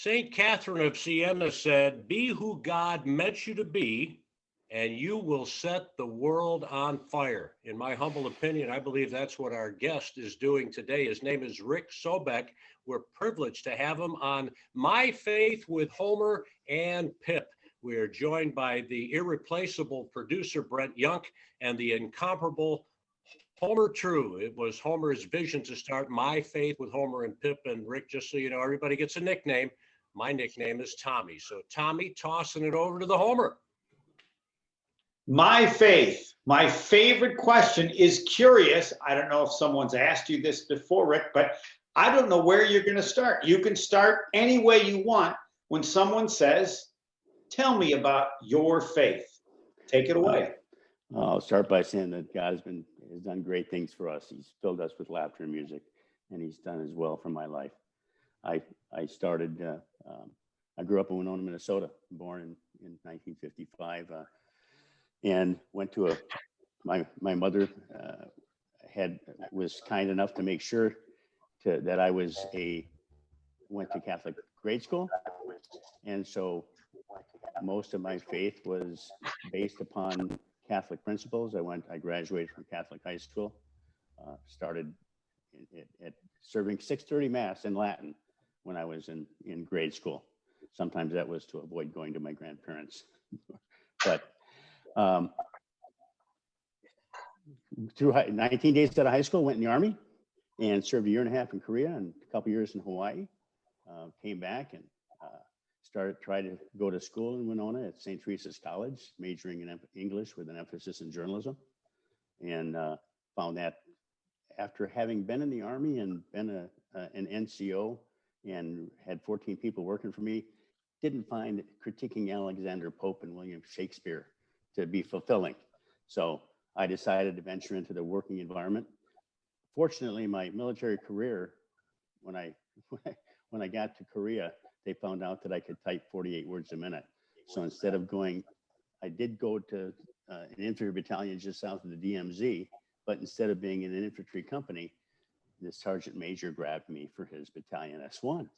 St. Catherine of Siena said, "Be who God meant you to be, and you will set the world on fire." In my humble opinion, I believe that's what our guest is doing today. His name is Rick Sobeck. We're privileged to have him on My Faith with Homer and Pip. We are joined by the irreplaceable producer, Brent Young, and the incomparable Homer True. It was Homer's vision to start My Faith with Homer and Pip. And Rick, just so you know, everybody gets a nickname. My nickname is Tommy. So Tommy, tossing it over to the Homer. My faith, my favorite question is curious. I don't know if someone's asked you this before, Rick, but I don't know where you're going to start. You can start any way you want when someone says, tell me about your faith. Take it away. I'll start by saying that God has done great things for us. He's filled us with laughter and music, and he's done as well for my life. I started, I grew up in Winona, Minnesota, born in 1955, and went to my mother was kind enough to make sure that I went to Catholic grade school. And so most of my faith was based upon Catholic principles. I graduated from Catholic high school, started at serving 6:30 Mass in Latin when I was in grade school. Sometimes that was to avoid going to my grandparents. But through 19 days out of high school, went in the Army and served a year and a half in Korea and a couple years in Hawaii. Came back and tried to go to school in Winona at St. Teresa's College, majoring in English with an emphasis in journalism. And found that after having been in the Army and been an NCO and had 14 people working for me, didn't find critiquing Alexander Pope and William Shakespeare to be fulfilling. So I decided to venture into the working environment. Fortunately, my military career, when I got to Korea, they found out that I could type 48 words a minute. So instead of I did go to an infantry battalion just south of the DMZ, but instead of being in an infantry company, the sergeant major grabbed me for his battalion S1.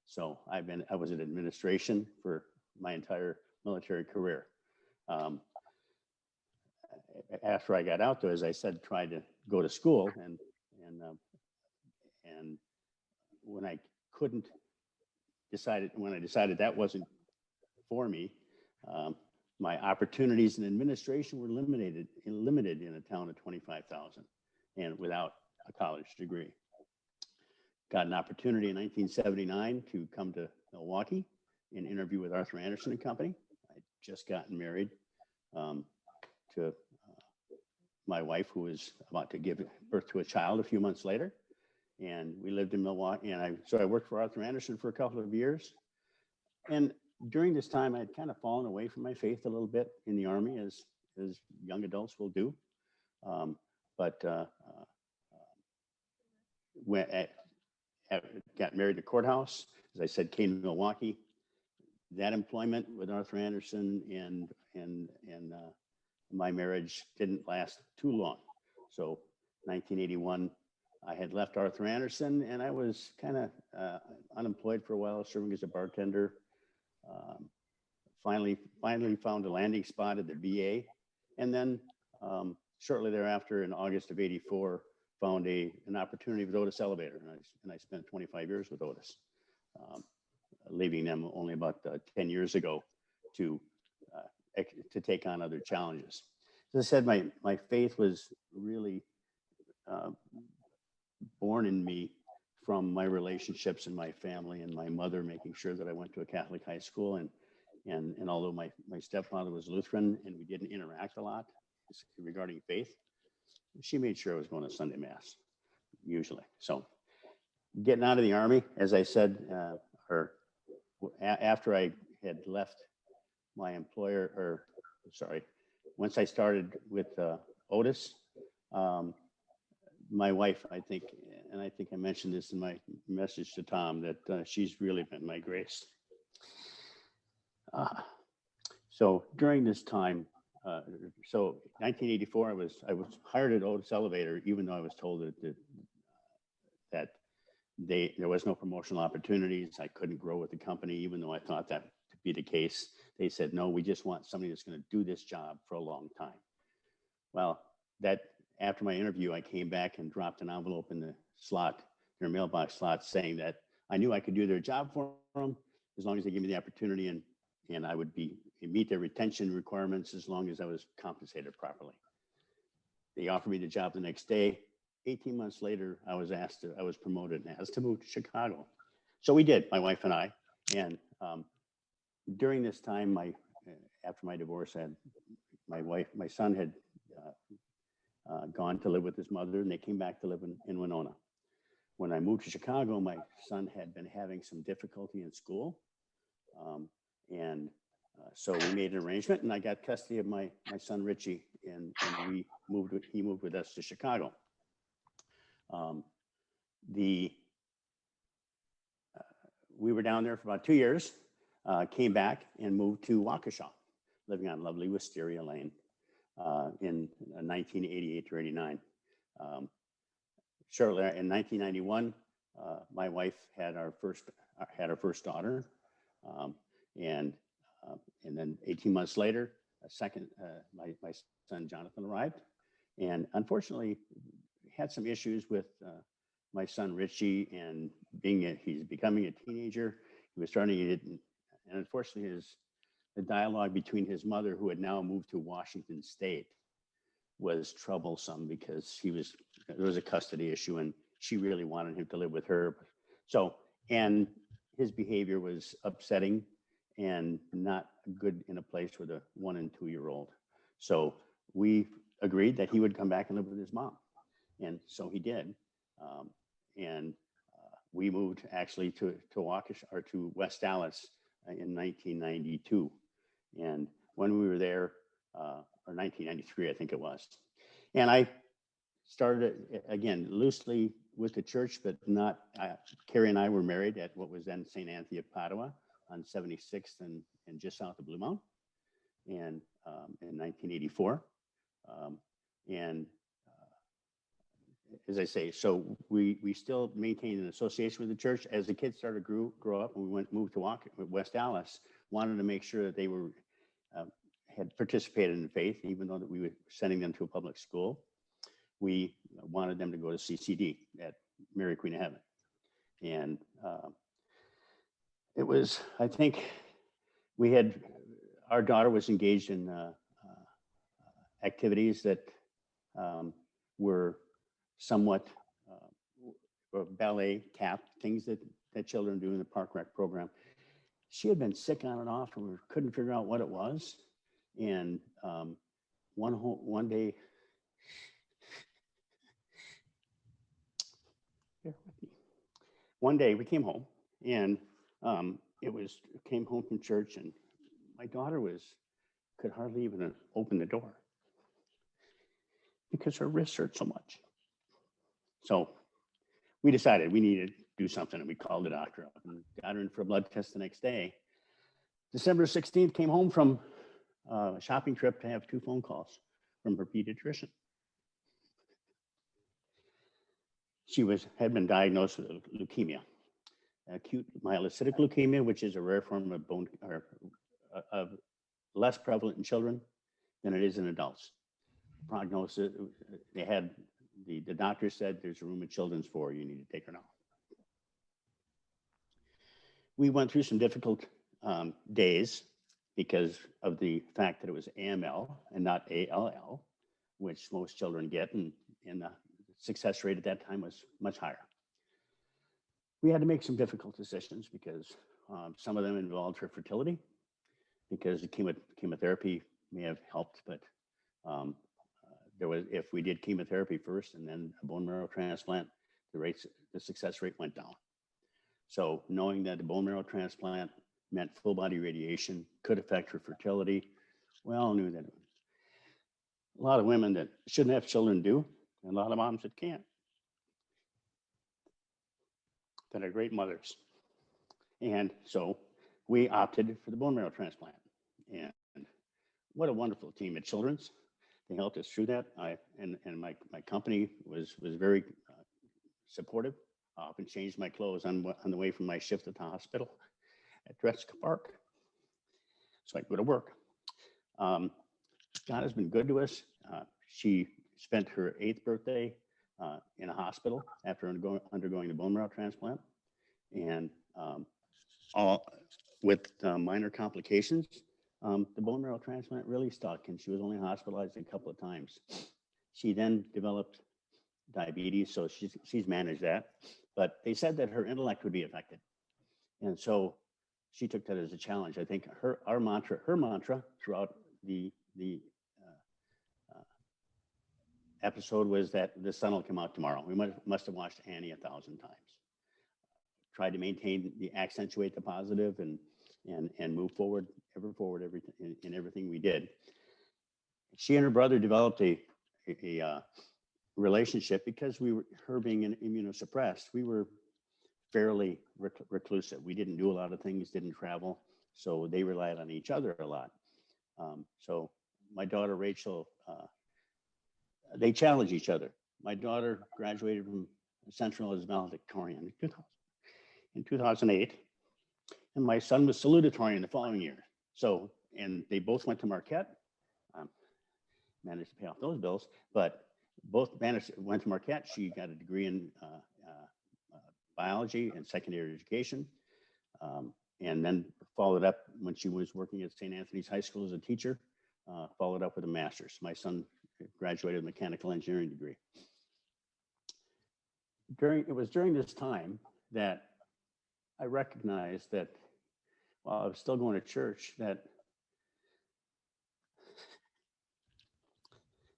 So I was in administration for my entire military career. After I got out, though, as I said, tried to go to school, and when I decided that wasn't for me, my opportunities in administration were limited in a town of 25,000 and without a college degree. Got an opportunity in 1979 to come to Milwaukee and interview with Arthur Anderson and Company. I'd just gotten married to my wife, who was about to give birth to a child a few months later. And we lived in Milwaukee, and I worked for Arthur Anderson for a couple of years. And during this time, I had kind of fallen away from my faith a little bit in the Army, as young adults will do. Got married in the courthouse. As I said, came to Milwaukee. That employment with Arthur Anderson and my marriage didn't last too long. So 1981, I had left Arthur Anderson, and I was kind of unemployed for a while, serving as a bartender. Finally found a landing spot at the VA, and then shortly thereafter, in August of '84, found an opportunity with Otis Elevator, and I spent 25 years with Otis, leaving them only about 10 years ago to take on other challenges. As I said, my faith was really born in me from my relationships in my family and my mother making sure that I went to a Catholic high school. And although my stepfather was Lutheran and we didn't interact a lot regarding faith, she made sure I was going to Sunday Mass, usually. So getting out of the Army, as I said, after I had left my employer, once I started with Otis, my wife, I think I mentioned this in my message to Tom, that she's really been my grace. So during this time, so 1984, I was hired at Otis Elevator, even though I was told that There was no promotional opportunities. I couldn't grow with the company, even though I thought that to be the case. They said, no, we just want somebody that's going to do this job for a long time. Well, after my interview, I came back and dropped an envelope in the slot, their mailbox slot, saying that I knew I could do their job for them as long as they give me the opportunity, and I would meet their retention requirements as long as I was compensated properly. They offered me the job the next day. 18 months later, I was promoted and asked to move to Chicago. So we did, my wife and I. And during this time, after my divorce, my son had gone to live with his mother, and they came back to live in Winona. When I moved to Chicago, my son had been having some difficulty in school. So we made an arrangement, and I got custody of my son, Richie, and he moved with us to Chicago. We were down there for about 2 years, came back and moved to Waukesha, living on lovely Wisteria Lane in 1988 to 89. Shortly in 1991, my wife had our first daughter, and then 18 months later, my son Jonathan arrived, and unfortunately had some issues with my son Richie, and he's becoming a teenager. He was starting to, and unfortunately the dialogue between his mother, who had now moved to Washington State, was troublesome because there was a custody issue, and she really wanted him to live with her. So, and his behavior was upsetting and not good in a place with a 1 and 2 year old. So we agreed that he would come back and live with his mom. And so he did. We moved actually to Waukesha, or to West Dallas in 1992. And when we were there, or 1993, I think it was. And I started again loosely with the church, but not. Carrie and I were married at what was then St. Anthony of Padua on 76th and just south of Blue Mountain, and in 1984. As I say, so we still maintained an association with the church. As the kids started to grow up, and we moved to West Dallas, wanted to make sure that they were had participated in faith, even though that we were sending them to a public school. We wanted them to go to CCD at Mary Queen of Heaven. And it was, I think, our daughter was engaged in activities that were somewhat ballet, tap, things that children do in the Park Rec program. She had been sick on and off, and we couldn't figure out what it was. And one day, we came home, and came home from church, and my daughter could hardly even open the door because her wrist hurt so much. So we decided we needed to do something, and we called the doctor up and got her in for a blood test the next day. December 16th, came home from a shopping trip to have 2 phone calls from her pediatrician. She had been diagnosed with leukemia, acute myelocytic leukemia, which is a rare form of less prevalent in children than it is in adults. Prognosis, the doctor said, there's a room in children's for you need to take her now. We went through some difficult days because of the fact that it was AML and not ALL, which most children get, and the success rate at that time was much higher. We had to make some difficult decisions because some of them involved her fertility, because the chemotherapy may have helped, but if we did chemotherapy first and then a bone marrow transplant, the success rate went down. So knowing that the bone marrow transplant meant full body radiation could affect her fertility, we all knew that a lot of women that shouldn't have children do, and a lot of moms that can't, that are great mothers. And so we opted for the bone marrow transplant. And what a wonderful team at Children's. They helped us through that. And my company was very supportive often changed my clothes on the way from my shift at the hospital at Dretska Park, so I could go to work. God has been good to us. She spent her 8th birthday in a hospital after undergoing a bone marrow transplant, and all with minor complications. The bone marrow transplant really stuck, and she was only hospitalized a couple of times. She then developed diabetes, so she's managed that. But they said that her intellect would be affected, and so she took that as a challenge. I think her mantra throughout the episode was that the sun will come out tomorrow. We must have watched Annie 1,000 times. Tried to accentuate the positive and move forward in everything we did. She and her brother developed a relationship because her being immunosuppressed, we were fairly reclusive. We didn't do a lot of things, didn't travel, so they relied on each other a lot. So my daughter Rachel, they challenge each other. My daughter graduated from Central as valedictorian in 2008, and my son was salutatorian the following year. So, and they both went to Marquette, managed to pay off those bills, but both went to Marquette. She got a degree in biology and secondary education, and then followed up when she was working at St. Anthony's High School as a teacher, followed up with a master's. My son graduated with a mechanical engineering degree. It was during this time that I recognized that while I was still going to church, that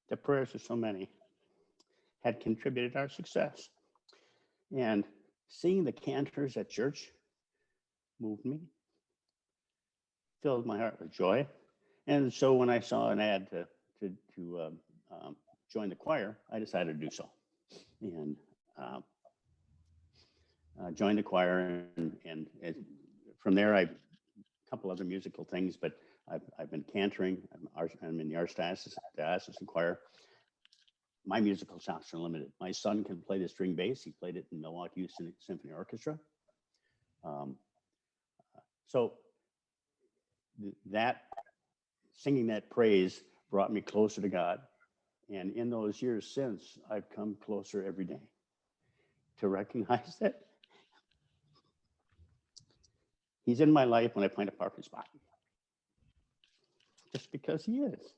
the prayers of so many had contributed to our success. And seeing the cantors at church moved me, filled my heart with joy. And so when I saw an ad to join the choir, I decided to do so. And joined the choir, and from there, a couple other musical things, but I've been cantoring. I'm in the Archdiocesan choir. My musical chops are limited. My son can play the string bass. He played it in Milwaukee Youth Symphony Orchestra. So that singing that praise brought me closer to God. And in those years since, I've come closer every day to recognize that He's in my life when I find a parking spot. Just because He is.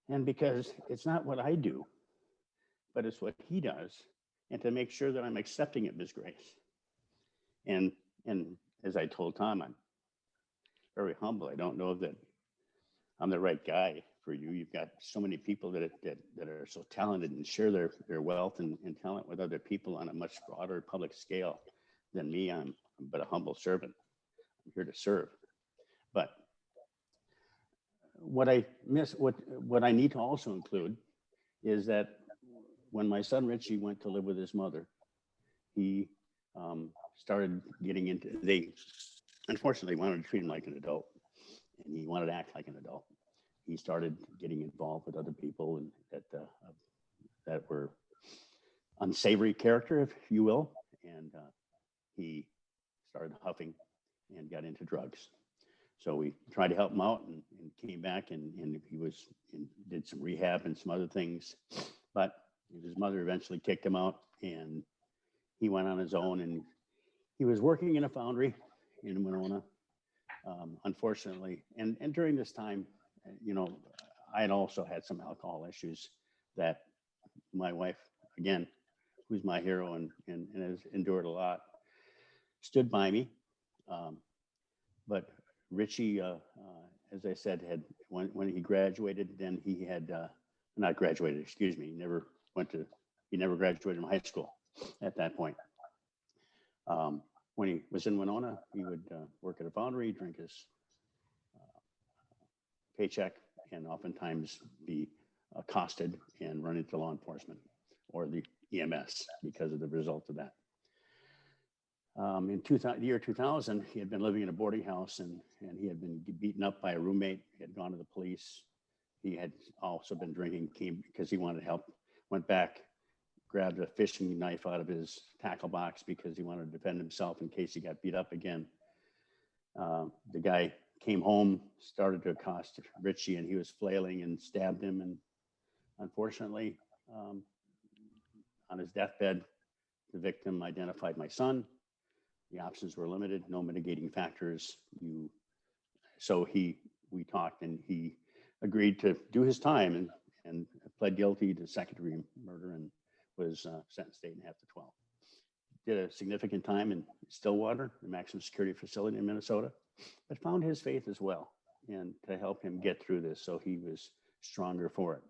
And because it's not what I do, but it's what He does. And to make sure that I'm accepting of His grace. And as I told Tom, I'm very humble. I don't know that I'm the right guy for you. You've got so many people that are so talented and share their wealth and talent with other people on a much broader public scale than me. I'm but a humble servant. I'm here to serve. But what I need to also include is that when my son Richie went to live with his mother, he started getting into, they unfortunately wanted to treat him like an adult, and he wanted to act like an adult. He started getting involved with other people and that were unsavory character, if you will, and he started huffing and got into drugs. So we tried to help him out and came back and he did some rehab and some other things, but his mother eventually kicked him out and he went on his own, and he was working in a foundry in Winona, unfortunately. And during this time, I had also had some alcohol issues that my wife, again, who's my hero and has endured a lot, stood by me. But Richie, as I said, had when he graduated, then he had not graduated, excuse me. He never graduated from high school at that point. When he was in Winona, he would work at a foundry, drink his paycheck, and oftentimes be accosted and run into law enforcement or the EMS because of the result of that. In the year 2000, he had been living in a boarding house and he had been beaten up by a roommate. He had gone to the police. He had also been drinking, came because he wanted help, went back, grabbed a fishing knife out of his tackle box because he wanted to defend himself in case he got beat up again. The guy came home, started to accost Richie, and he was flailing and stabbed him. And unfortunately, on his deathbed, the victim identified my son. The options were limited, no mitigating factors. We talked, and he agreed to do his time and pled guilty to second-degree murder and was sentenced to 8.5 to 12. Did a significant time in Stillwater, the maximum security facility in Minnesota, but found his faith as well, and to help him get through this, so he was stronger for it.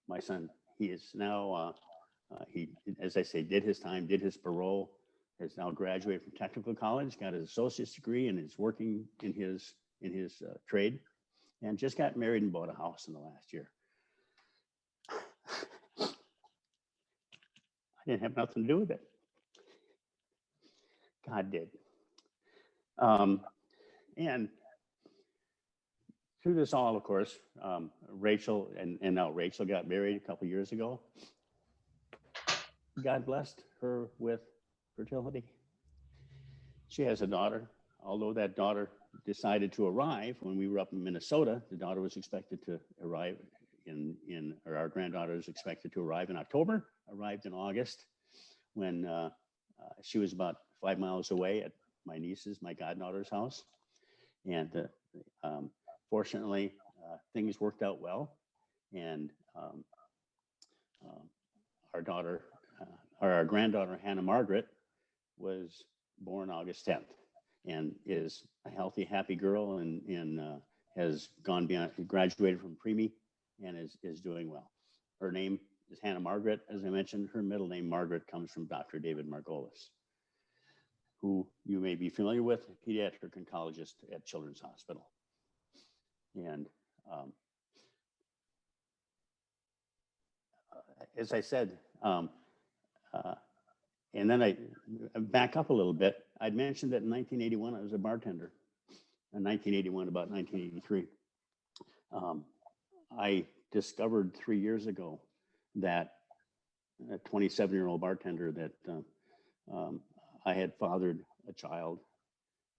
My son, he is now, he, as I say, did his time, did his parole, has now graduated from technical college, got his associate's degree, and is working in his trade, and just got married and bought a house in the last year. I didn't have nothing to do with it. God did. And through this all, of course, Rachel and now Rachel got married a couple years ago. God blessed her with fertility. She has a daughter, although that daughter decided to arrive when we were up in Minnesota. The daughter was expected to arrive or our granddaughter is expected to arrive in October, arrived in August, when she was about 5 miles away at my niece's, my goddaughter's house. And fortunately, things worked out well. And our granddaughter, Hannah Margaret, was born August 10th and is a healthy, happy girl, and has gone beyond, graduated from preemie, and is doing well. Her name is Hannah Margaret. As I mentioned, her middle name, Margaret, comes from Dr. David Margolis, who you may be familiar with, a pediatric oncologist at Children's Hospital. And as I said, and then I back up a little bit. I'd mentioned that in 1981, I was a bartender. In 1981, about 1983. I discovered 3 years ago that a 27-year-old bartender that I had fathered a child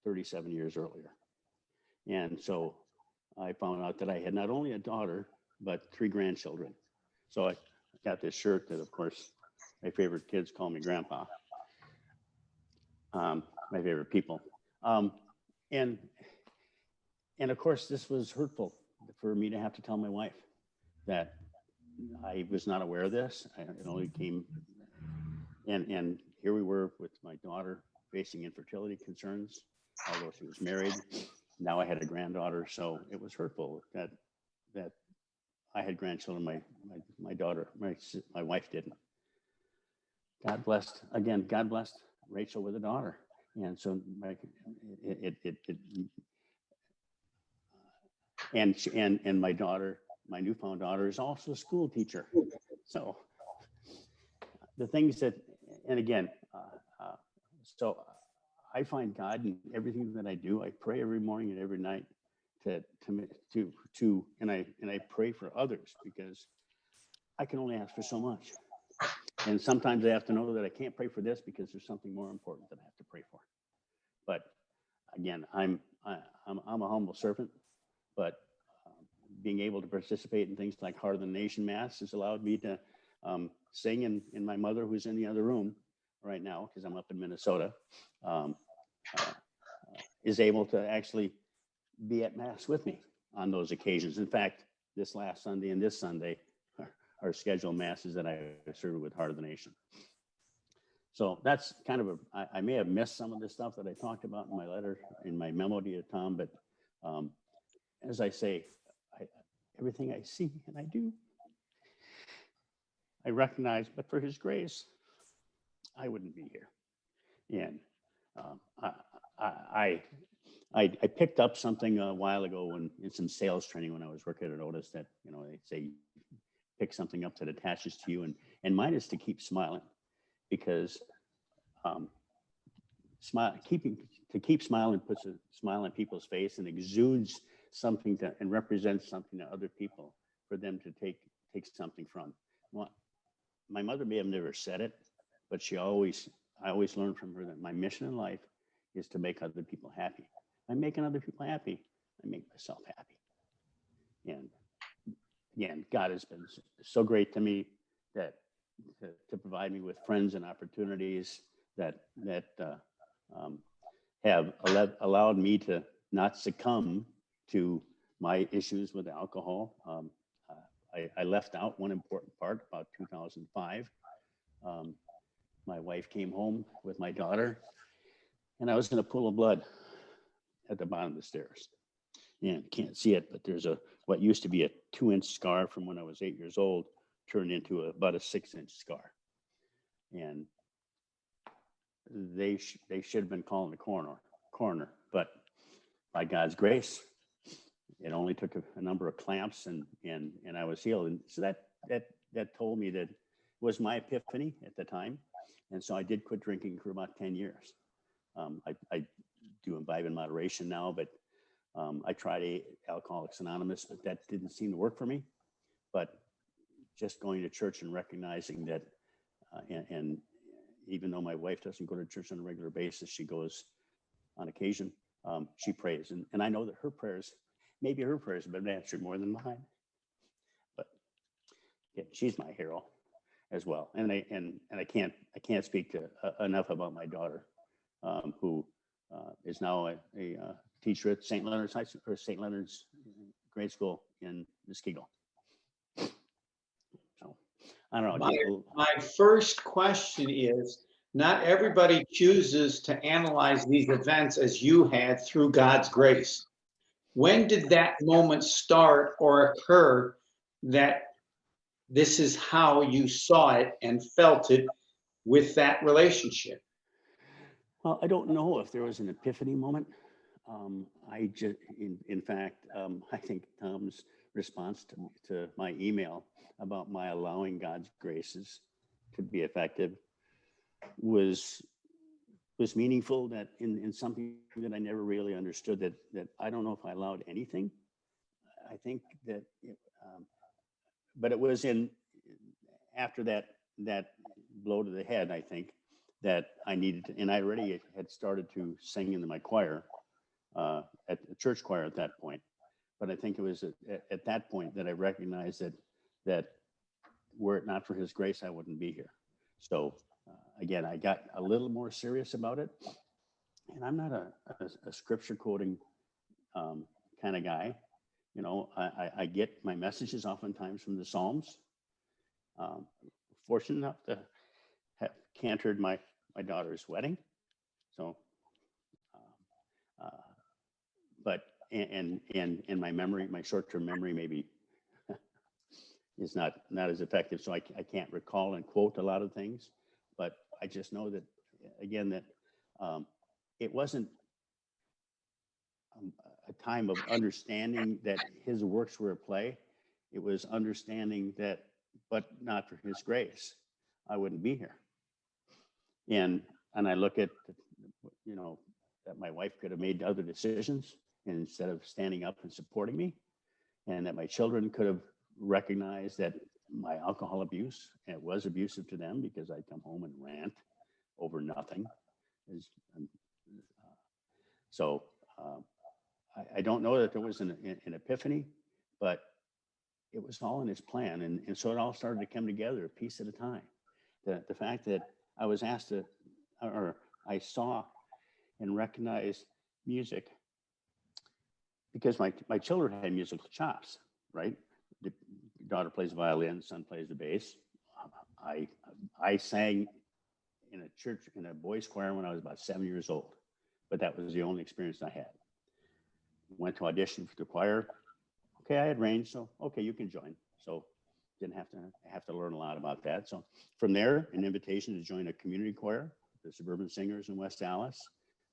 37 years earlier. And so I found out that I had not only a daughter, but 3 grandchildren. So I got this shirt that, of course, my favorite kids call me Grandpa. My favorite people. And of course, this was hurtful for me to have to tell my wife that I was not aware of this. It only came, and here we were with my daughter facing infertility concerns, although she was married. Now I had a granddaughter, so it was hurtful that I had grandchildren. My daughter, my wife didn't. God blessed Rachel with a daughter, and so and my daughter, my newfound daughter, is also a school teacher. So the things that, and again, so I find God in everything that I do. I pray every morning and every night and I pray for others, because I can only ask for so much. And sometimes I have to know that I can't pray for this because there's something more important that I have to pray for. But again, I'm a humble servant, but being able to participate in things like Heart of the Nation Mass has allowed me to sing, and my mother, who's in the other room right now, because I'm up in Minnesota, is able to actually be at Mass with me on those occasions. In fact, this last Sunday and this Sunday are scheduled Masses that I serve with Heart of the Nation. So that's kind of I may have missed some of the stuff that I talked about in my letter, in my memo to you, Tom, but as I say, everything I see and I do, I recognize, but for His grace, I wouldn't be here. And I picked up something a while ago in some sales training when I was working at Otis that, they say, pick something up that attaches to you. And mine is to keep smiling, because keep smiling puts a smile on people's face and exudes something and represents something to other people for them to take something from. Well, my mother may have never said it, but I always learned from her that my mission in life is to make other people happy. I'm making other people happy. I make myself happy. And again, God has been so great to me that to provide me with friends and opportunities that have allowed me to not succumb to my issues with alcohol. I left out one important part about 2005. My wife came home with my daughter, and I was in a pool of blood at the bottom of the stairs. And can't see it, but there's what used to be a 2-inch scar from when I was 8 years old turned into about a 6-inch scar. And they should have been calling the coroner, but by God's grace, it only took a number of clamps and I was healed. And so that told me that it was my epiphany at the time. And so I did quit drinking for about 10 years. I do imbibe in moderation now, but I tried Alcoholics Anonymous, but that didn't seem to work for me. But just going to church and recognizing that, and even though my wife doesn't go to church on a regular basis, she goes on occasion. She prays, and I know that maybe her prayers have been answered more than mine. But yeah, she's my hero as well. And I can't speak to enough about my daughter, who is now a teacher at St. Leonard's High School, or St. Leonard's grade school in Muskego. So I don't know. My first question is, not everybody chooses to analyze these events as you had through God's grace. When did that moment start or occur that this is how you saw it and felt it with that relationship? Well, I don't know if there was an epiphany moment. In fact, I think Tom's response to my email about my allowing God's graces to be effective was meaningful, that in something that I never really understood, that I don't know if I allowed anything. I think that, but it was after that blow to the head, I think, that I needed to, and I already had started to sing in my choir, at the church choir at that point. But I think it was at that point that I recognized that were it not for his grace, I wouldn't be here. So again, I got a little more serious about it. And I'm not a scripture quoting kind of guy. You know, I get my messages oftentimes from the Psalms. Fortunate enough to have cantored my daughter's wedding. So, but and my memory, my short-term memory maybe is not as effective. So I can't recall and quote a lot of things, but I just know that, again, that it wasn't a time of understanding that his works were at play. It was understanding that, but not for his grace, I wouldn't be here. And I look at, you know, that my wife could have made other decisions instead of standing up and supporting me, and that my children could have recognized that my alcohol abuse, and it was abusive to them because I'd come home and rant over nothing. So I don't know that there was an epiphany, but it was all in his plan. And so it all started to come together a piece at a time. The fact that I was asked to, or I saw and recognized music because my children had musical chops, right? The daughter plays violin, son plays the bass. I sang in a church, in a boys' choir when I was about 7 years old, but that was the only experience I had. Went to audition for the choir. Okay, I had range, so okay, you can join. So didn't have to learn a lot about that. So from there, an invitation to join a community choir, the Suburban Singers in West Dallas,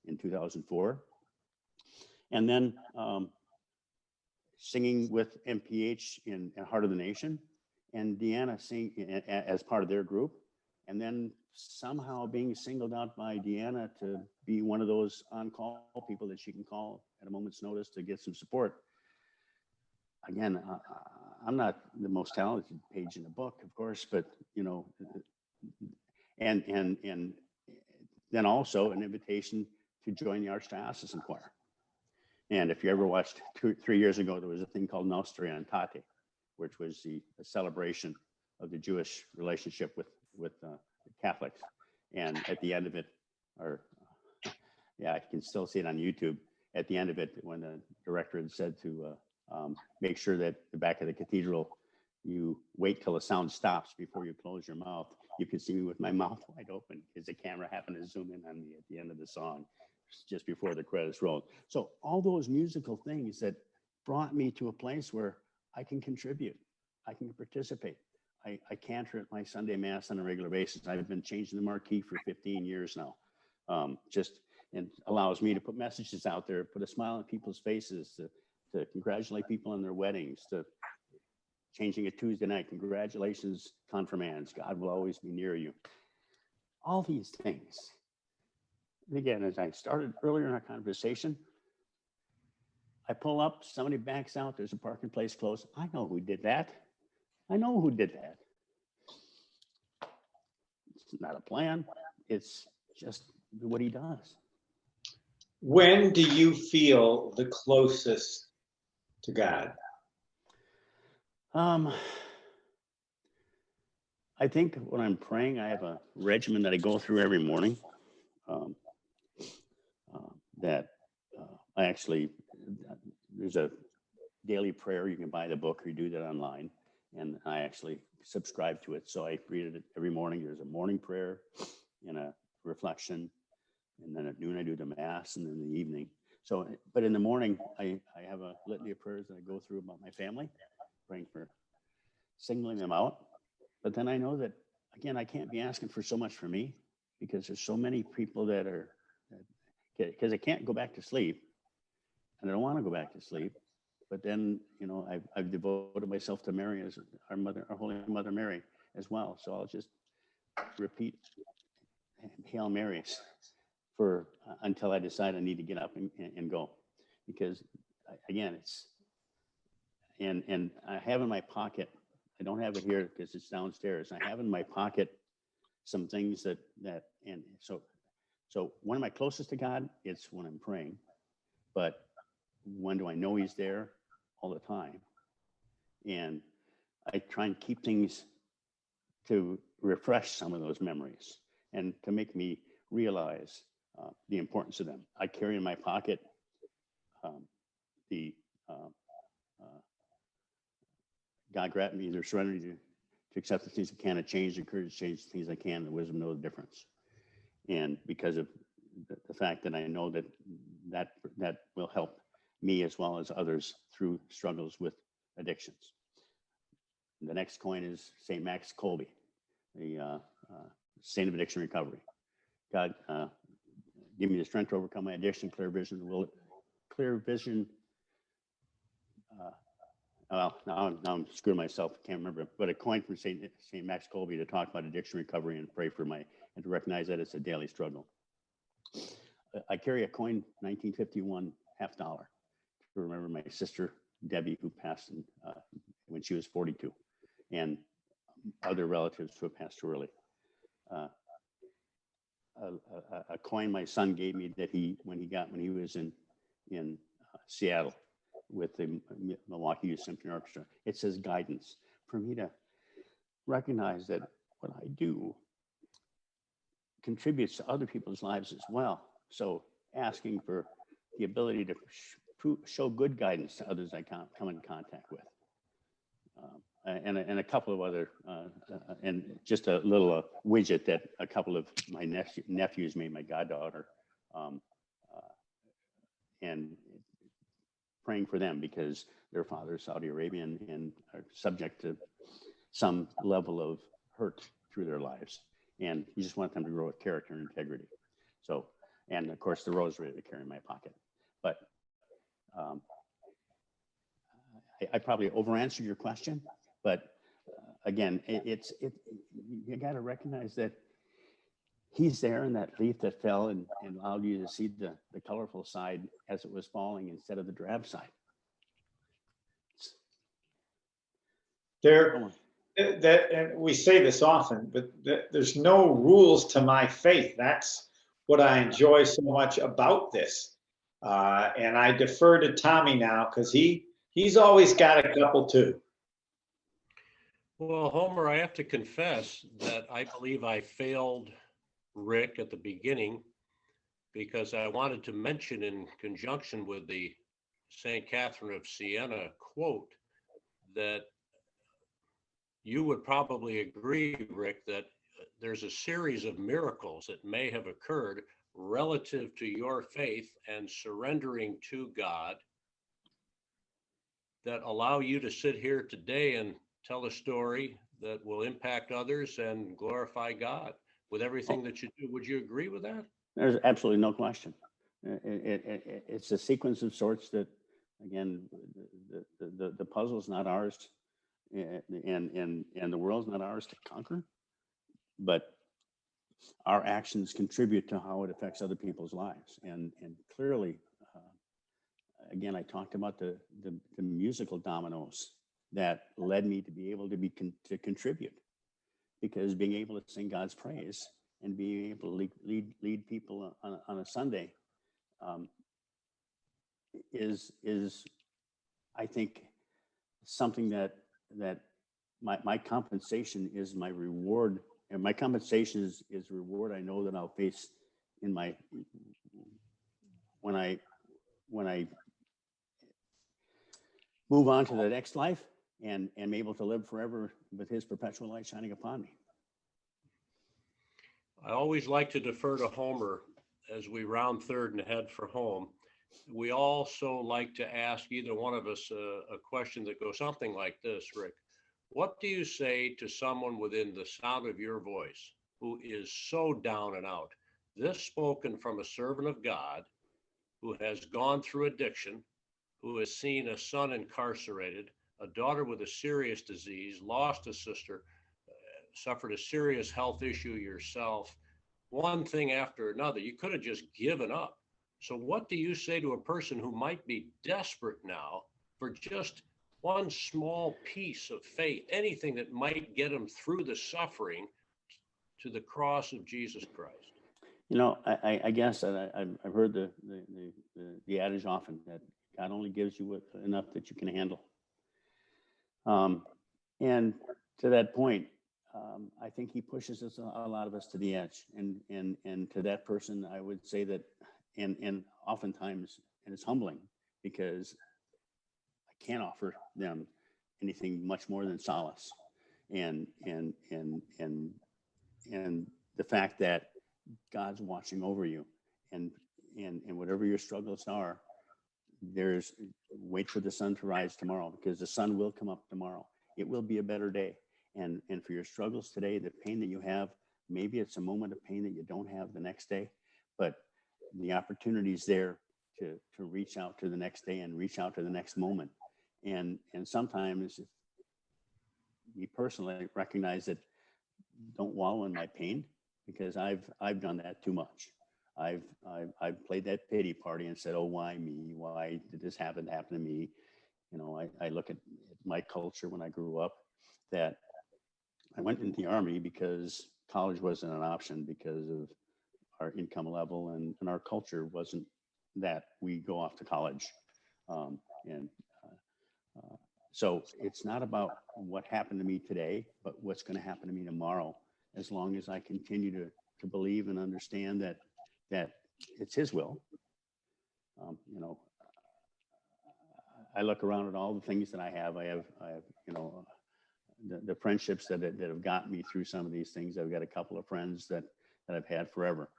in 2004. And then singing with MPH in Heart of the Nation, and Deanna sing as part of their group. And then somehow being singled out by Deanna to be one of those on-call people that she can call at a moment's notice to get some support. Again, I'm not the most talented page in the book, of course, but you know, and then also an invitation to join the Archdiocesan Choir. And if you ever watched 3 years ago, there was a thing called Nostra Aetate, which was the celebration of the Jewish relationship with the Catholics. And at the end of it, or yeah, I can still see it on YouTube. At the end of it, when the director had said to make sure that the back of the cathedral, you wait till the sound stops before you close your mouth. You could see me with my mouth wide open because the camera happened to zoom in on me at the end of the song, just before the credits rolled. So all those musical things that brought me to a place where I can contribute, I can participate. I cantor at my Sunday Mass on a regular basis. I've been changing the marquee for 15 years now. And allows me to put messages out there, put a smile on people's faces, to congratulate people on their weddings, to changing a Tuesday night, congratulations, confirmands, God will always be near you. All these things. And again, as I started earlier in our conversation, I pull up, somebody backs out, there's a parking place closed. I know who did that. I know who did that. It's not a plan. It's just what he does. When do you feel the closest to God? I think when I'm praying, I have a regimen that I go through every morning. I actually, there's a daily prayer. You can buy the book or you do that online. And I actually subscribe to it. So I read it every morning. There's a morning prayer and a reflection. And then at noon, I do the Mass, and then in the evening. So, but in the morning, I have a litany of prayers that I go through about my family, praying for singling them out. But then I know that, again, I can't be asking for so much for me because there's so many people that are, because I can't go back to sleep and I don't want to go back to sleep. But then, you know, I've devoted myself to Mary as our mother, our Holy Mother Mary as well. So I'll just repeat Hail Marys for until I decide I need to get up and go, because again, it's, and I have in my pocket, I don't have it here because it's downstairs. I have in my pocket some things and so when am I closest to God? It's when I'm praying. But when do I know he's there? All the time. And I try and keep things to refresh some of those memories and to make me realize the importance of them. I carry in my pocket God grant me the serenity to accept the things I can, to change, the courage to change the things I can, the wisdom to know the difference. And because of the fact that I know that will help me as well as others through struggles with addictions. The next coin is St. Max Kolbe, the saint of addiction recovery. God, give me the strength to overcome my addiction, clear vision. Well, now I'm screwing myself. I can't remember. But a coin from St. Max Kolbe to talk about addiction recovery and pray for and to recognize that it's a daily struggle. I carry a coin, 1951 $50, to remember my sister Debbie, who passed when she was 42, and other relatives who have passed too early. A coin my son gave me that when he was in Seattle with the Milwaukee Youth Symphony Orchestra. It says guidance, for me to recognize that what I do contributes to other people's lives as well. So asking for the ability to show good guidance to others I come in contact with. And a couple of other, and just a little widget that a couple of my nephews made, my goddaughter, and praying for them because their father is Saudi Arabian and are subject to some level of hurt through their lives. And you just want them to grow with character and integrity. So, and of course the rosary to carry in my pocket. But I probably over-answered your question, but again, you got to recognize that he's there in that leaf that fell and allowed you to see the colorful side as it was falling instead of the drab side. There, that, and we say this often, but there's no rules to my faith. That's what I enjoy so much about this. And I defer to Tommy now because he's always got a couple too. Well, Homer, I have to confess that I believe I failed Rick at the beginning because I wanted to mention in conjunction with the St. Catherine of Siena quote that you would probably agree, Rick, that there's a series of miracles that may have occurred relative to your faith and surrendering to God that allow you to sit here today and tell a story that will impact others and glorify God with everything that you do. Would you agree with that? There's absolutely no question. It's a sequence of sorts that, again, the puzzle's not ours, and the world's not ours to conquer, but our actions contribute to how it affects other people's lives. And clearly, again, I talked about the musical dominoes that led me to be able to contribute, because being able to sing God's praise and being able to lead people on a Sunday is I think something that my compensation is my reward, and my compensation is reward I know that I'll face in my when I move on to the next life and am able to live forever with his perpetual light shining upon me. I always like to defer to Homer as we round third and head for home. We also like to ask either one of us a question that goes something like this, Rick. What do you say to someone within the sound of your voice who is so down and out? This spoken from a servant of God who has gone through addiction, who has seen a son incarcerated, a daughter with a serious disease, lost a sister, suffered a serious health issue yourself, one thing after another. You could have just given up. So what do you say to a person who might be desperate now for just one small piece of faith, anything that might get them through the suffering to the cross of Jesus Christ? You know, I guess that I've heard the adage often that God only gives you enough that you can handle. And to that point, I think he pushes us, a lot of us, to the edge. And to that person, I would say that, and oftentimes, and it's humbling because I can't offer them anything much more than solace, and the fact that God's watching over you, and whatever your struggles are, wait for the sun to rise tomorrow, because the sun will come up tomorrow. It will be a better day. And for your struggles today, the pain that you have, maybe it's a moment of pain that you don't have the next day, but the opportunity is there to reach out to the next day and reach out to the next moment. And sometimes, me personally, recognize that, don't wallow in my pain, because I've done that too much. I've played that pity party and said, oh, why me? Why did this happen to me? You know, I look at my culture when I grew up, that I went into the Army because college wasn't an option because of our income level, and our culture wasn't that we go off to college. So it's not about what happened to me today, but what's going to happen to me tomorrow, as long as I continue to believe and understand that it's his will. You know, I look around at all the things that I have, you know, the friendships that have gotten me through some of these things. I've got a couple of friends that I've had forever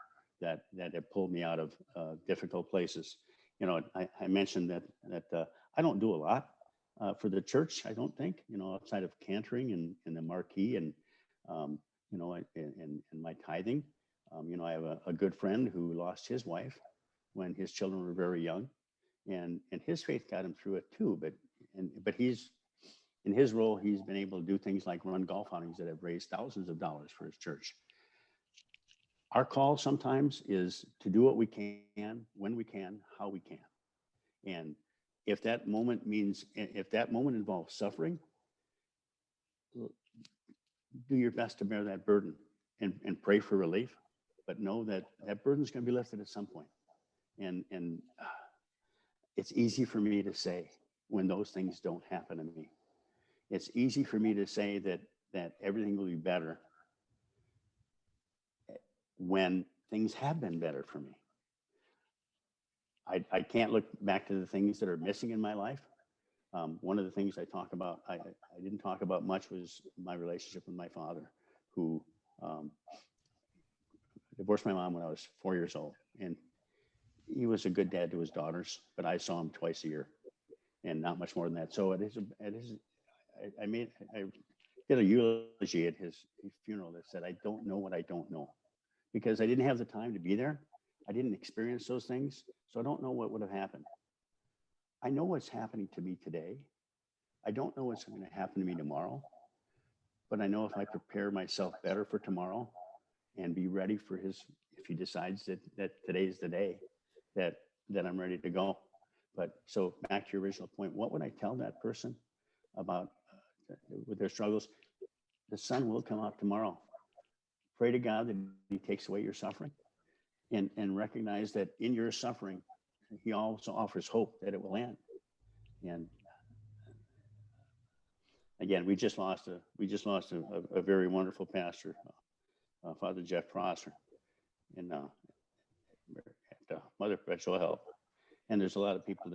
that have pulled me out of difficult places. You know, I mentioned that I don't do a lot for the church, I don't think, you know, outside of cantering and the marquee and, you know, and my tithing. You know, I have a good friend who lost his wife when his children were very young, and his faith got him through it too. But he's, in his role, he's been able to do things like run golf outings that have raised thousands of dollars for his church. Our call sometimes is to do what we can, when we can, how we can. And if that moment involves suffering, do your best to bear that burden and pray for relief, but know that that burden's going to be lifted at some point. And it's easy for me to say when those things don't happen to me. It's easy for me to say that everything will be better when things have been better for me. I can't look back to the things that are missing in my life. One of the things I didn't talk about much was my relationship with my father, who divorced my mom when I was 4 years old. And he was a good dad to his daughters, but I saw him twice a year and not much more than that. So I did a eulogy at his funeral that said, I don't know what I don't know, because I didn't have the time to be there. I didn't experience those things. So I don't know what would have happened. I know what's happening to me today. I don't know what's going to happen to me tomorrow, but I know if I prepare myself better for tomorrow and be ready for if he decides that today's the day, that I'm ready to go. But so back to your original point, what would I tell that person about with their struggles? The sun will come out tomorrow. Pray to God that he takes away your suffering, and recognize that in your suffering, he also offers hope that it will end. And again, we just lost a very wonderful pastor, Father Jeff Prosser, and at Mother Perpetual Help. And there's a lot of people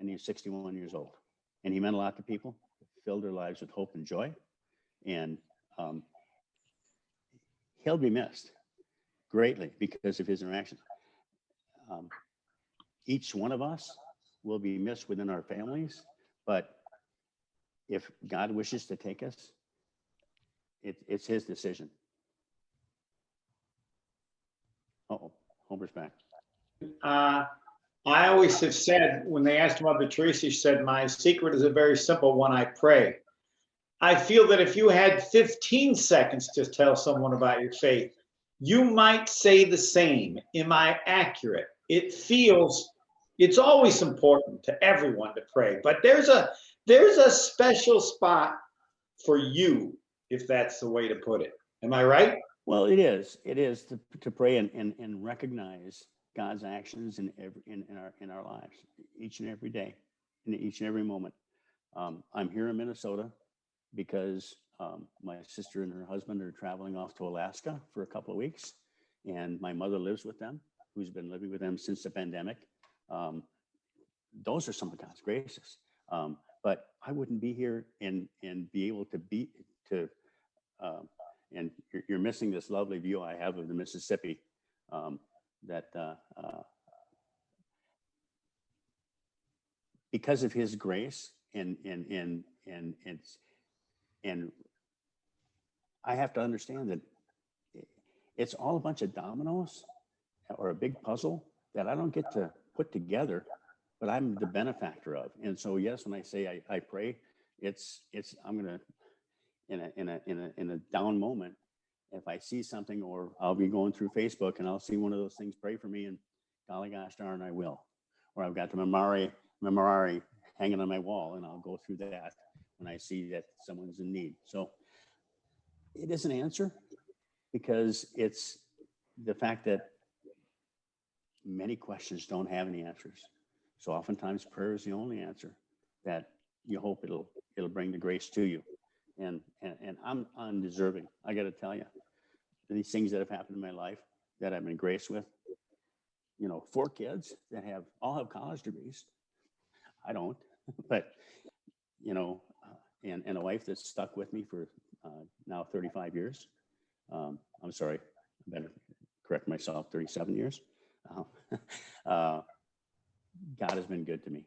and he's 61 years old, and he meant a lot to people, filled their lives with hope and joy, and he'll be missed greatly because of his interactions. Each one of us will be missed within our families, but if God wishes to take us, it's his decision. Homer's back. I always have said, when they asked Mother Teresa, she said, my secret is a very simple one: I pray. I feel that if you had 15 seconds to tell someone about your faith, you might say the same. Am I accurate? It's always important to everyone to pray, but there's a special spot for you, if that's the way to put it. Am I right? Well, it is to pray and recognize God's actions in our lives, each and every day, in each and every moment. I'm here in Minnesota because my sister and her husband are traveling off to Alaska for a couple of weeks, and my mother lives with them, who's been living with them since the pandemic. Those are some of God's graces. But I wouldn't be here and be able to and you're missing this lovely view I have of the Mississippi, because of his grace and I have to understand that it's all a bunch of dominoes or a big puzzle that I don't get to put together, but I'm the benefactor of. And so, yes, when I say I pray, I'm gonna in a down moment, if I see something, or I'll be going through Facebook and I'll see one of those things, pray for me, and golly gosh darn, I will. Or I've got the memorare hanging on my wall, and I'll go through that when I see that someone's in need. So it is an answer, because it's the fact that many questions don't have any answers. So oftentimes prayer is the only answer that you hope it'll bring the grace to you. And I'm undeserving. I got to tell you, these things that have happened in my life that I've been graced with, 4 kids that all have college degrees. I don't, but, and a wife that's stuck with me for now 35 years. I'm sorry, I better correct myself, 37 years. God has been good to me.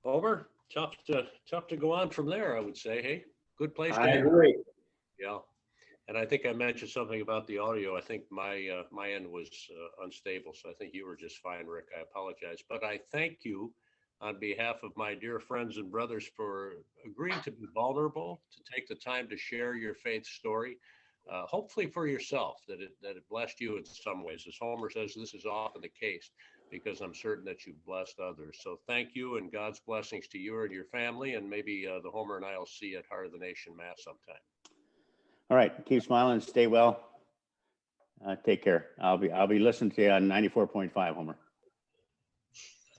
Homer, tough to go on from there, I would say. Hey, good place to I end. agree. Yeah. And I think I mentioned something about the audio. I think my end was unstable. So I think you were just fine, Rick. I apologize. But I thank you on behalf of my dear friends and brothers for agreeing to be vulnerable, to take the time to share your faith story. Hopefully for yourself, that it blessed you in some ways. As Homer says, this is often the case. because I'm certain that you've blessed others. So thank you, and God's blessings to you and your family, and maybe the Homer and I will see you at Heart of the Nation Mass sometime. All right, keep smiling, stay well. Take care. I'll be listening to you on 94.5, Homer.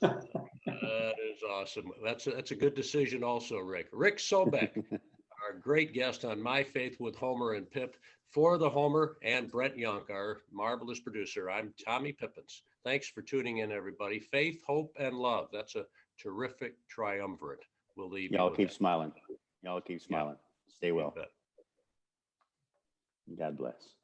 That is awesome. That's a good decision also, Rick. Rick Sobeck, our great guest on My Faith with Homer and Pip. For the Homer and Brent Young, our marvelous producer, I'm Tommy Pippins. Thanks for tuning in, everybody. Faith, hope, and love. That's a terrific triumvirate. We'll leave Y'all you keep with smiling. Y'all keep smiling. Stay well. that. God bless.